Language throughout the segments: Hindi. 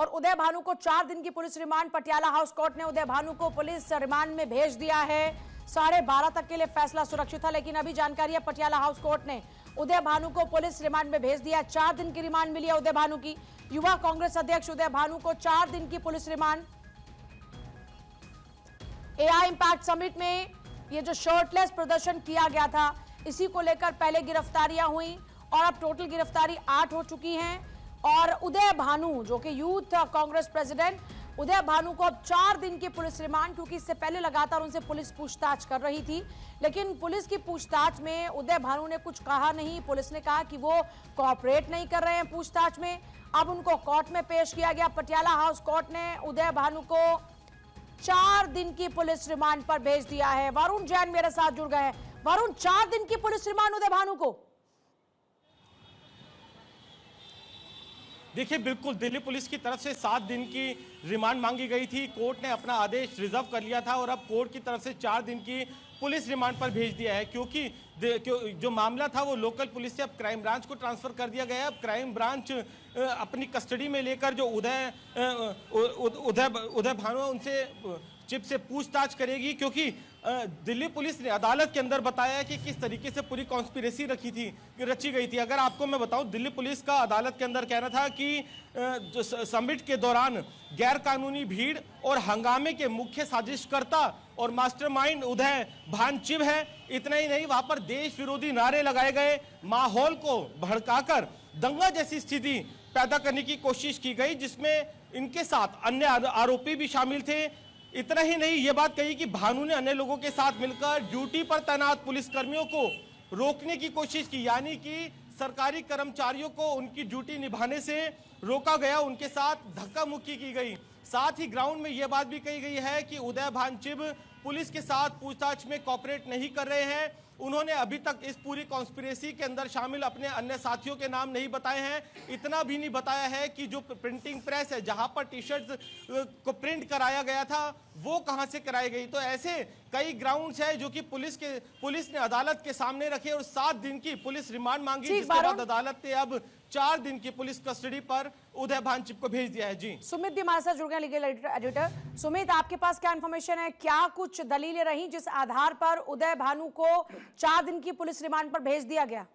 और उदय भानु को 4 दिन की police remand. Patiala house court ने उदय भानु को पुलिस रिमांड में भेज दिया है। 12:30 तक के लिए फैसला सुरक्षित था, लेकिन अभी जानकारी है पटियाला हाउस कोर्ट ने उदय भानु को पुलिस रिमांड में भेज दिया। 4 दिन की रिमांड मिली है उदय भानु की। युवा कांग्रेस अध्यक्ष उदय भानु को 4 दिन की police remand. AI impact summit में ये जो शर्टलेस प्रदर्शन किया गया था, इसी को लेकर पहले गिरफ्तारियां हुई और अब टोटल गिरफ्तारी 8 हो चुकी हैं। और उदय भानु जो कि यूथ कांग्रेस प्रेसिडेंट, उदय भानु को अब 4 दिन की पुलिस रिमांड, क्योंकि इससे पहले लगातार उनसे पुलिस पूछताछ कर रही थी, लेकिन पुलिस की पूछताछ में उदय भानु ने कुछ कहा नहीं। पुलिस ने कहा कि वो कोऑपरेट नहीं कर रहे हैं पूछताछ में। अब उनको कोर्ट में पेश किया गया। पटियाला हाउस कोर्ट ने उदय भानु को 4 दिन की पुलिस रिमांड पर भेज दिया है। वरुण जैन मेरे साथ जुड़ गए हैं। वरुण, 4 दिन की पुलिस रिमांड उदय भानु को। देखिए, बिल्कुल दिल्ली पुलिस की तरफ से 7 दिन की रिमांड मांगी गई थी। कोर्ट ने अपना आदेश रिजर्व कर लिया था और अब कोर्ट की तरफ से 4 दिन की पुलिस रिमांड पर भेज दिया है, क्योंकि जो मामला था वो लोकल पुलिस से अब क्राइम ब्रांच को ट्रांसफर कर दिया गया है। अब क्राइम ब्रांच अपनी कस्टडी में लेकर जो उदय भानु उनसे चिप से पूछताछ करेगी, क्योंकि दिल्ली पुलिस ने अदालत के अंदर बताया कि किस तरीके से पूरी कॉन्स्पिरेसी रची गई थी। अगर आपको मैं बताऊं, दिल्ली पुलिस का अदालत के अंदर कहना था कि जो समिट के दौरान गैर कानूनी भीड़ और हंगामे के मुख्य साजिशकर्ता और मास्टरमाइंड उदय भान चिब है। इतना ही नहीं, वहां पर देश विरोधी नारे लगाए गए, माहौल को भड़काकर दंगा जैसी स्थिति पैदा करने की कोशिश की गई, जिसमें इनके साथ अन्य आरोपी भी शामिल थे। इतना ही नहीं, ये बात कही कि भानु ने अन्य लोगों के साथ मिलकर ड्यूटी पर तैनात पुलिसकर्मियों को रोकने की कोशिश की, यानी कि सरकारी कर्मचारियों को उनकी ड्यूटी निभाने से रोका गया, उनके साथ धक्का मुक्की की गई। साथ ही ग्राउंड में यह बात भी कही गई है कि उदय भान चिब पुलिस के साथ पूछताछ में कोऑपरेट नहीं कर रहे हैं। उन्होंने अभी तक इस पूरी कॉन्स्पिरेसी के अंदर शामिल अपने अन्य साथियों के नाम नहीं बताए हैं। इतना भी नहीं बताया है कि जो प्रिंटिंग प्रेस है जहां पर टी शर्ट्स को प्रिंट कराया गया था वो कहां से कराई गई। तो ऐसे कई ग्राउंड्स है जो कि पुलिस ने अदालत के सामने रखे और 7 दिन की पुलिस रिमांड मांगी, जिसके बाद अदालत ने अब 4 दिन की पुलिस कस्टडी पर उदय भान चिब को भेज दिया है। जी सुमित भी हमारे साथ जुड़ गए, लीगल एडिटर। सुमित, आपके पास क्या इंफॉर्मेशन है? क्या कुछ दलीलें रही जिस आधार पर उदय भानु को 4 दिन की पुलिस रिमांड पर भेज दिया गया?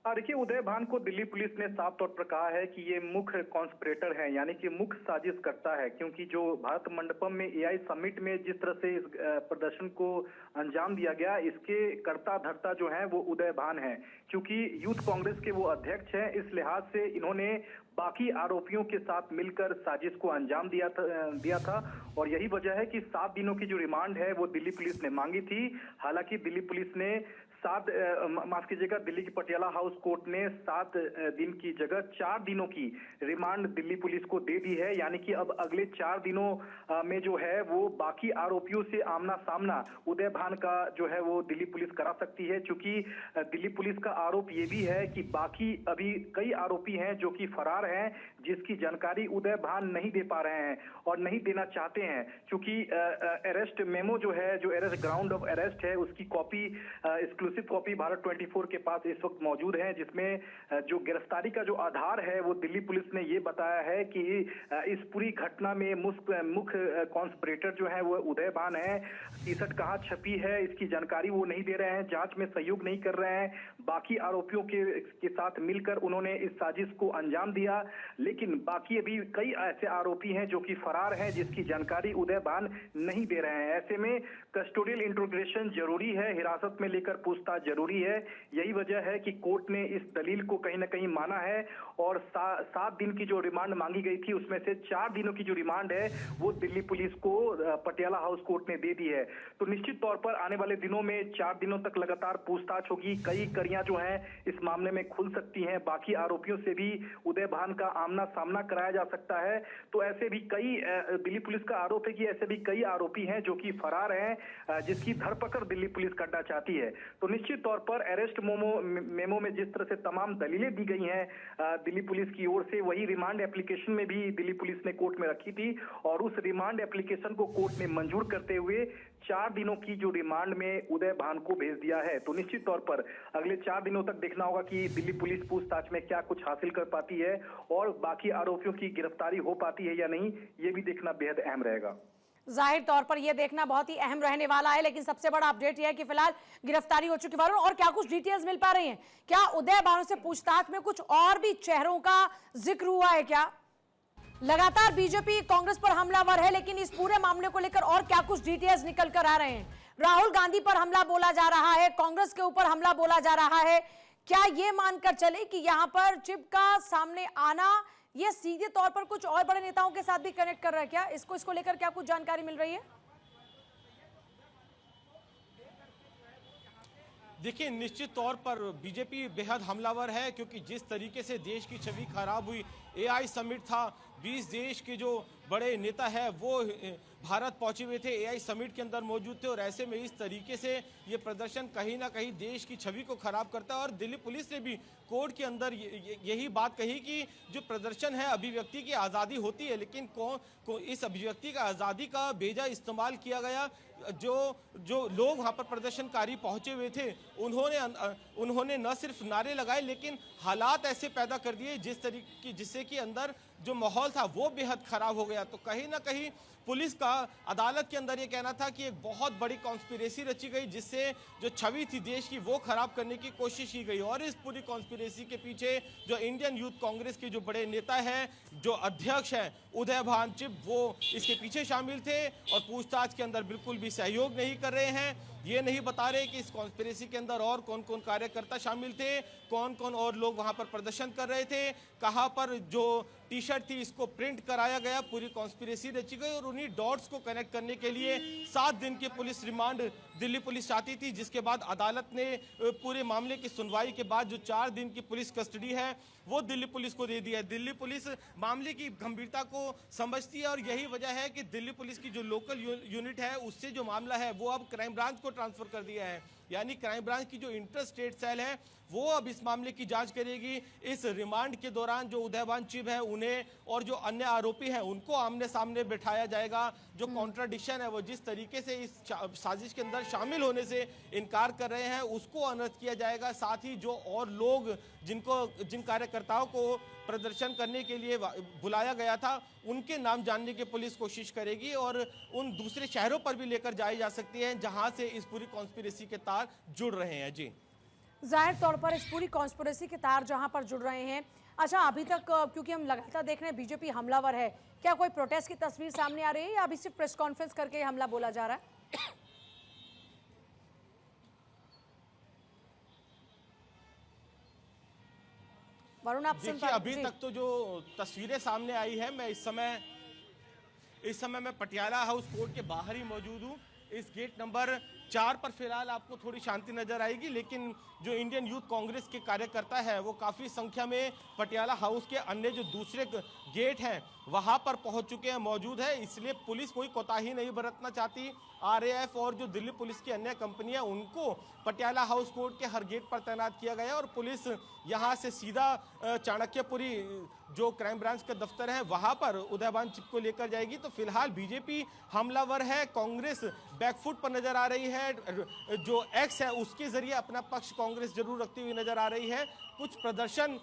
देखिए, उदय भान को दिल्ली पुलिस ने साफ तौर पर कहा है कि ये मुख्य कॉन्स्पिरेटर है, यानी कि मुख्य साजिश करता है, क्योंकि जो भारत मंडपम में एआई समिट में जिस तरह से इस प्रदर्शन को अंजाम दिया गया, इसके कर्ता धर्ता जो है वो उदय भान है, क्योंकि यूथ कांग्रेस के वो अध्यक्ष हैं। इस लिहाज से इन्होंने बाकी आरोपियों के साथ मिलकर साजिश को अंजाम दिया था और यही वजह है कि 7 दिनों की जो रिमांड है वो दिल्ली पुलिस ने मांगी थी। हालांकि दिल्ली पुलिस ने दिल्ली की पटियाला हाउस कोर्ट ने 7 दिन की जगह 4 दिनों की रिमांड दिल्ली पुलिस को दे दी है, यानी कि अब अगले 4 दिनों में जो है वो बाकी आरोपियों से आमना सामना उदय भान का जो है वो दिल्ली पुलिस करा सकती है। चूंकि दिल्ली पुलिस का आरोप ये भी है कि बाकी अभी कई आरोपी हैं जो कि फरार हैं, जिसकी जानकारी उदय भान नहीं दे पा रहे हैं और नहीं देना चाहते हैं। चूंकि अरेस्ट मेमो जो है, जो अरेस्ट ग्राउंड ऑफ अरेस्ट है, उसकी कॉपी एक्सक्लूसिव कॉपी भारत 24 के पास इस वक्त मौजूद है, जिसमें जो गिरफ्तारी का जो आधार है वो दिल्ली पुलिस ने ये बताया है कि इस पूरी घटना में मुख्य कॉन्स्पिरेटर जो है वो उदय भान है। टी-शर्ट कहाँ छपी है इसकी जानकारी वो नहीं दे रहे हैं, जांच में सहयोग नहीं कर रहे हैं। बाकी आरोपियों के साथ मिलकर उन्होंने इस साजिश को अंजाम दिया, लेकिन बाकी अभी कई ऐसे आरोपी हैं जो कि फरार हैं, जिसकी जानकारी उदय भान नहीं दे रहे हैं। ऐसे में कस्टोडियल इंट्रोगेशन जरूरी है, हिरासत में लेकर पूछताछ जरूरी है। यही वजह है कि कोर्ट ने इस दलील को कहीं ना कहीं माना है और 7 दिन की जो रिमांड मांगी गई थी उसमें से 4 दिनों की जो रिमांड है वो दिल्ली पुलिस को पटियाला हाउस कोर्ट ने दे दी है। तो निश्चित तौर पर आने वाले दिनों में 4 दिनों तक लगातार पूछताछ होगी। कई कड़ियां जो हैं इस मामले में खुल सकती हैं, बाकी आरोपियों से भी उदय भान का आमना सामना कराया जा सकता है। तो ऐसे भी कई, दिल्ली पुलिस का आरोप है कि ऐसे भी कई आरोपी हैं जो कि फरार हैं, जिसकी धरपकड़ दिल्ली पुलिस करना चाहती है। तो तो निश्चित तौर पर अरेस्ट मेमो में जिस तरह से तमाम दलीलें दी गई हैं दिल्ली पुलिस की ओर से, वही रिमांड एप्लीकेशन में भी दिल्ली पुलिस ने कोर्ट में रखी थी और उस रिमांड एप्लीकेशन को कोर्ट ने मंजूर करते हुए 4 दिनों की जो रिमांड में उदय भान को भेज दिया है। तो निश्चित तौर पर अगले 4 दिनों तक देखना होगा कि दिल्ली पुलिस पूछताछ में क्या कुछ हासिल कर पाती है और बाकी आरोपियों की गिरफ्तारी हो पाती है या नहीं, ये भी देखना बेहद अहम रहेगा। जाहिर तौर पर यह देखना बहुत ही अहम रहने वाला है, लेकिन सबसे बड़ा अपडेट यह है कि फिलहाल गिरफ्तारी हो चुकी है। और क्या कुछ डिटेल्स मिल पा रही हैं? क्या उदय भानु से पूछताछ में कुछ और भी चेहरों का जिक्र हुआ है क्या? लगातार बीजेपी कांग्रेस पर हमलावर है, लेकिन इस पूरे मामले को लेकर और क्या कुछ डिटेल्स निकल कर आ रहे हैं? राहुल गांधी पर हमला बोला जा रहा है, कांग्रेस के ऊपर हमला बोला जा रहा है। क्या ये मानकर चले कि यहां पर चिप का सामने आना ये सीधे तौर पर कुछ और बड़े नेताओं के साथ भी कनेक्ट कर रहा है क्या? इसको लेकर क्या कुछ जानकारी मिल रही है? देखिए, निश्चित तौर पर बीजेपी बेहद हमलावर है, क्योंकि जिस तरीके से देश की छवि खराब हुई, एआई समिट था, 20 देश के जो बड़े नेता है वो भारत पहुंचे हुए थे, एआई समिट के अंदर मौजूद थे, और ऐसे में इस तरीके से ये प्रदर्शन कहीं ना कहीं देश की छवि को खराब करता है। और दिल्ली पुलिस ने भी कोर्ट के अंदर यही बात कही कि जो प्रदर्शन है, अभिव्यक्ति की आज़ादी होती है, लेकिन इस अभिव्यक्ति का आज़ादी का बेजा इस्तेमाल किया गया। जो लोग वहाँ पर प्रदर्शनकारी पहुंचे हुए थे, उन्होंने न सिर्फ नारे लगाए, लेकिन हालात ऐसे पैदा कर दिए जिससे कि अंदर जो माहौल था वो बेहद खराब हो गया। तो कहीं ना कहीं पुलिस का अदालत के अंदर ये कहना था कि एक बहुत बड़ी कॉन्स्पिरेसी रची गई, जिससे जो छवि थी देश की वो खराब करने की कोशिश की गई। और इस पूरी कॉन्स्पिरेसी के पीछे जो इंडियन यूथ कांग्रेस के जो बड़े नेता हैं, जो अध्यक्ष हैं उदय भान चिप, वो इसके पीछे शामिल थे और पूछताछ के अंदर बिल्कुल भी सहयोग नहीं कर रहे हैं। ये नहीं बता रहे कि इस कॉन्स्पिरेसी के अंदर और कौन कौन कार्यकर्ता शामिल थे, कौन कौन और लोग वहां पर प्रदर्शन कर रहे थे, कहां पर जो टी शर्ट थी इसको प्रिंट कराया गया। पूरी कॉन्स्पिरेसी रची गई और उन्हीं डॉट्स को कनेक्ट करने के लिए 7 दिन की पुलिस रिमांड दिल्ली पुलिस चाहती थी, जिसके बाद अदालत ने पूरे मामले की सुनवाई के बाद जो 4 दिन की पुलिस कस्टडी है वो दिल्ली पुलिस को दे दी है। दिल्ली पुलिस मामले की गंभीरता को समझती है और यही वजह है कि दिल्ली पुलिस की जो लोकल यूनिट है उससे जो मामला है वो अब क्राइम ब्रांच को ट्रांसफर कर दिया है। यानी क्राइम ब्रांच की जो इंटर स्टेट सेल है वो अब इस मामले की जांच करेगी। इस रिमांड के दौरान जो उदयभान चिब है उन्हें और जो अन्य आरोपी हैं उनको आमने सामने बिठाया जाएगा। जो कॉन्ट्राडिक्शन है वो जिस तरीके से इस साजिश के अंदर शामिल होने से इनकार कर रहे हैं उसको अनर्थ किया जाएगा। साथ ही जो और लोग जिन कार्यकर्ताओं को प्रदर्शन करने के लिए बुलाया गया था उनके नाम जानने की पुलिस कोशिश करेगी और उन दूसरे शहरों पर भी लेकर जाई जा सकती है जहां से इस पूरी कॉन्स्पिरेसी के तार जुड़ रहे हैं। जी, जाहिर तौर पर इस पूरी कॉन्स्पिरेसी के तार जहां पर जुड़ रहे हैं। अच्छा, अभी तक क्योंकि हम लगातार देख रहे हैं बीजेपी हमलावर है, क्या कोई प्रोटेस्ट की तस्वीर सामने आ रही है या अभी सिर्फ प्रेस कॉन्फ्रेंस करके हमला बोला जा रहा है? वरुण, आप सुन देखिए, अभी तक तो जो तस्वीरें सामने आई है, मैं इस समय मैं पटियाला हाउस कोर्ट के बाहर ही मौजूद हूँ। इस गेट नंबर 4 पर फिलहाल आपको थोड़ी शांति नजर आएगी, लेकिन जो इंडियन यूथ कांग्रेस के कार्यकर्ता है वो काफ़ी संख्या में पटियाला हाउस के अन्य जो दूसरे गेट हैं वहां पर पहुंच चुके हैं, मौजूद है। इसलिए पुलिस कोई कोताही नहीं बरतना चाहती। आरएएफ और जो दिल्ली पुलिस की अन्य कंपनियां उनको पटियाला हाउस कोर्ट के हर गेट पर तैनात किया गया और पुलिस यहां से सीधा चाणक्यपुरी जो क्राइम ब्रांच का दफ्तर है वहां पर उदयभान चिप को लेकर जाएगी। तो फिलहाल बीजेपी हमलावर है, कांग्रेस बैकफुट पर नजर आ रही है। जो एक्स है उसके जरिए अपना पक्ष कांग्रेस जरूर रखती हुई नजर आ रही है। कुछ प्रदर्शन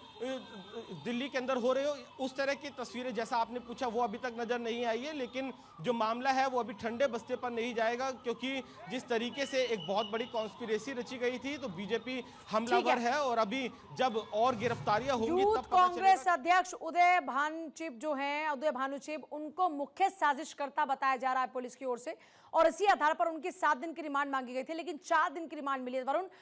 दिल्ली के अंदर हो रहे हो उस तरह की तस्वीरें जैसा आपने पूछा वो अभी तक नजर नहीं आई है, लेकिन जो मामला है वो अभी ठंडे बस्ते पर नहीं जाएगा, क्योंकि जिस तरीके से एक बहुत बड़ी कॉन्स्पिरेसी रची गई थी तो बीजेपी हमलावर है और अभी जब और गिरफ्तारियां होंगी यूथ तब पता कांग्रेस चलेगा। अध्यक्ष उदय भानु चिब जो हैं, उदय भानु चिब, उनको मुख्य साजिशकर्ता बताया जा रहा है पुलिस की ओर से और इसी आधार पर उनकी 7 दिन की रिमांड मांगी गई थी, लेकिन 4 दिन की रिमांड मिली है। वरुण,